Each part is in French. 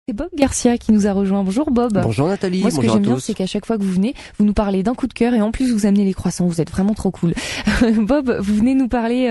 C'est Bob Garcia qui nous a rejoint. Bonjour Bob. Bonjour Nathalie, Moi, ce bonjour que j'aime à bien, tous. c'est qu'à chaque fois que vous venez, vous nous parlez d'un coup de cœur et en plus vous amenez les croissants. Vous êtes vraiment trop cool. Bob, vous venez nous parler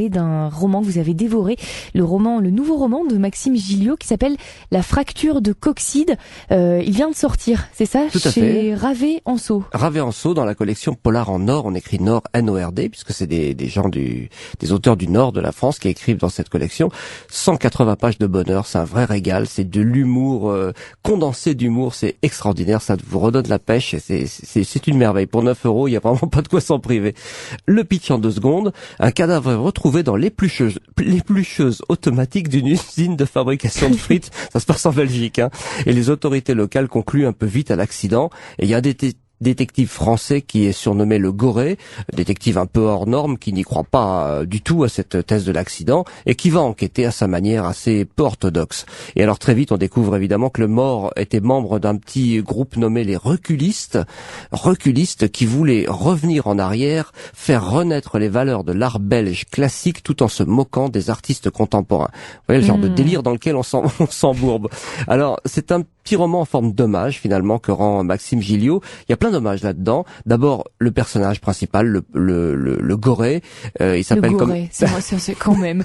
d'un roman que vous avez dévoré, le nouveau roman de Maxime Gilliot qui s'appelle La fracture de Coxide. Il vient de sortir, c'est ça? Tout à fait. Chez Ravet-Anso. Ravet-Anso, dans la collection Polar en Nord, on écrit Nord, N-O-R-D, puisque c'est des gens des auteurs du Nord de la France qui écrivent dans cette collection. 180 pages de bonheur, c'est un vrai régal, c'est de l'humour, condensé d'humour, c'est extraordinaire, ça vous redonne la pêche, et c'est une merveille. Pour 9 €, il y a vraiment pas de quoi s'en priver. Le pitch en 2 secondes, un cadavre est retrouvé dans l'éplucheuse automatique d'une usine de fabrication de frites, ça se passe en Belgique, hein. Et les autorités locales concluent un peu vite à l'accident, et il y a des détective français qui est surnommé le Goré, détective un peu hors norme, qui n'y croit pas du tout à cette thèse de l'accident et qui va enquêter à sa manière assez peu orthodoxe. Et alors très vite on découvre évidemment que le mort était membre d'un petit groupe nommé les reculistes qui voulaient revenir en arrière, faire renaître les valeurs de l'art belge classique tout en se moquant des artistes contemporains. Vous voyez le genre de délire dans lequel on s'embourbe. Alors c'est un petit roman en forme d'hommage finalement que rend Maxime Gilliot. Il y a plein d'hommages là-dedans. D'abord le personnage principal, le Goré, il s'appelle comme c'est quand même.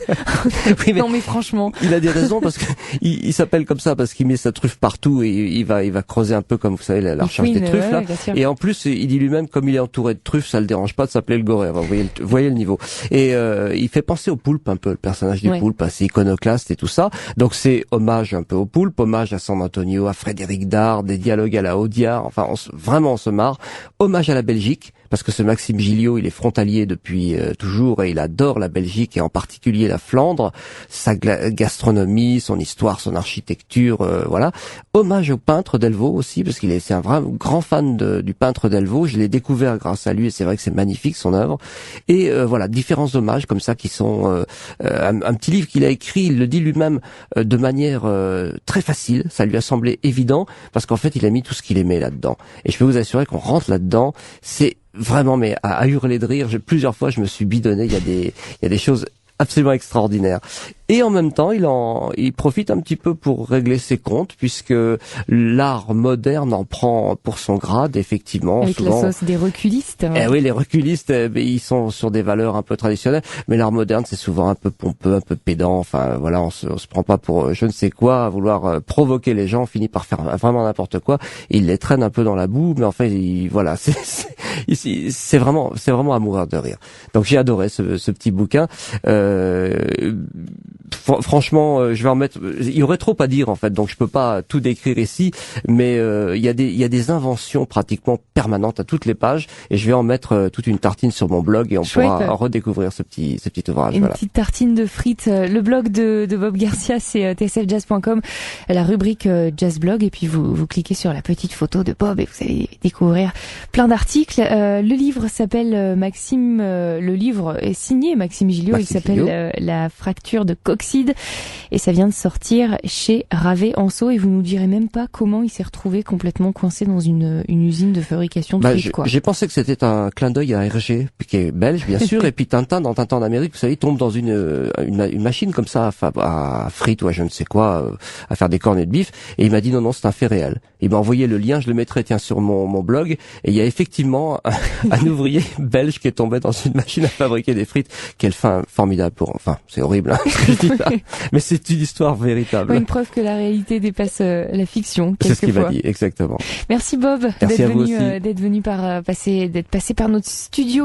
Oui, non mais franchement, il a des raisons parce que il s'appelle comme ça parce qu'il met sa truffe partout et il va creuser un peu comme vous savez la recherche des truffes là. Et en plus il dit lui-même comme il est entouré de truffes, ça le dérange pas de s'appeler le Goré. Vous voyez le niveau. Et il fait penser au poulpe un peu, le personnage du poulpe, assez iconoclaste et tout ça. Donc c'est hommage un peu au poulpe, hommage à San Antonio, à Frédéric Dard, des dialogues à la Audiard, enfin on se marre. Hommage à la Belgique, parce que ce Maxime Gilliot, il est frontalier depuis toujours et il adore la Belgique et en particulier la Flandre, sa gastronomie, son histoire, son architecture, voilà. Hommage au peintre Delvaux aussi, parce c'est un vrai grand fan du peintre Delvaux. Je l'ai découvert grâce à lui et c'est vrai que c'est magnifique son œuvre. Et voilà, différents hommages comme ça qui sont un petit livre qu'il a écrit, il le dit lui-même de manière très facile. Ça lui a semblé évident parce qu'en fait il a mis tout ce qu'il aimait là-dedans. Et je peux vous assurer qu'on rentre là-dedans, c'est vraiment mais à hurler de rire. Plusieurs fois je me suis bidonné, il y a des choses absolument extraordinaires. Et en même temps, il profite un petit peu pour régler ses comptes, puisque l'art moderne en prend pour son grade, effectivement. Avec souvent, la sauce des reculistes. Hein. Eh oui, les reculistes, ils sont sur des valeurs un peu traditionnelles, mais l'art moderne, c'est souvent un peu pompeux, un peu pédant. Enfin, voilà, on se prend pas pour je ne sais quoi, à vouloir provoquer les gens, on finit par faire vraiment n'importe quoi. Il les traîne un peu dans la boue, mais en fait, voilà, c'est vraiment à mourir de rire. Donc j'ai adoré ce petit bouquin. Franchement, je vais en mettre. Il y aurait trop à dire en fait, donc je peux pas tout décrire ici. Mais il y a des inventions pratiquement permanentes à toutes les pages, et je vais en mettre toute une tartine sur mon blog et on pourra redécouvrir ce petit ouvrage. Une petite tartine de frites. Le blog de Bob Garcia, c'est tsfjazz.com, la rubrique Jazz Blog, et puis vous cliquez sur la petite photo de Bob et vous allez découvrir plein d'articles. Le livre s'appelle le livre est signé Maxime Gilliot. Il s'appelle La fracture de Coxide et ça vient de sortir chez Ravet-Anso, et vous nous direz même pas comment il s'est retrouvé complètement coincé dans une usine de fabrication de frites, quoi. J'ai pensé que c'était un clin d'œil à Hergé, qui est belge bien sûr, et puis Tintin en Amérique, vous savez, il tombe dans une machine comme ça à frites ou à je ne sais quoi, à faire des cornets de bif, et il m'a dit non c'est un fait réel. Il m'a envoyé le lien, je le mettrai sur mon blog, et il y a effectivement un ouvrier belge qui est tombé dans une machine à fabriquer des frites. Quelle fin formidable c'est horrible hein, ce que je dis là, mais c'est une histoire véritable. Une preuve que la réalité dépasse la fiction. C'est ce qu'il m'a dit, exactement. Merci Bob d'être passé par notre studio.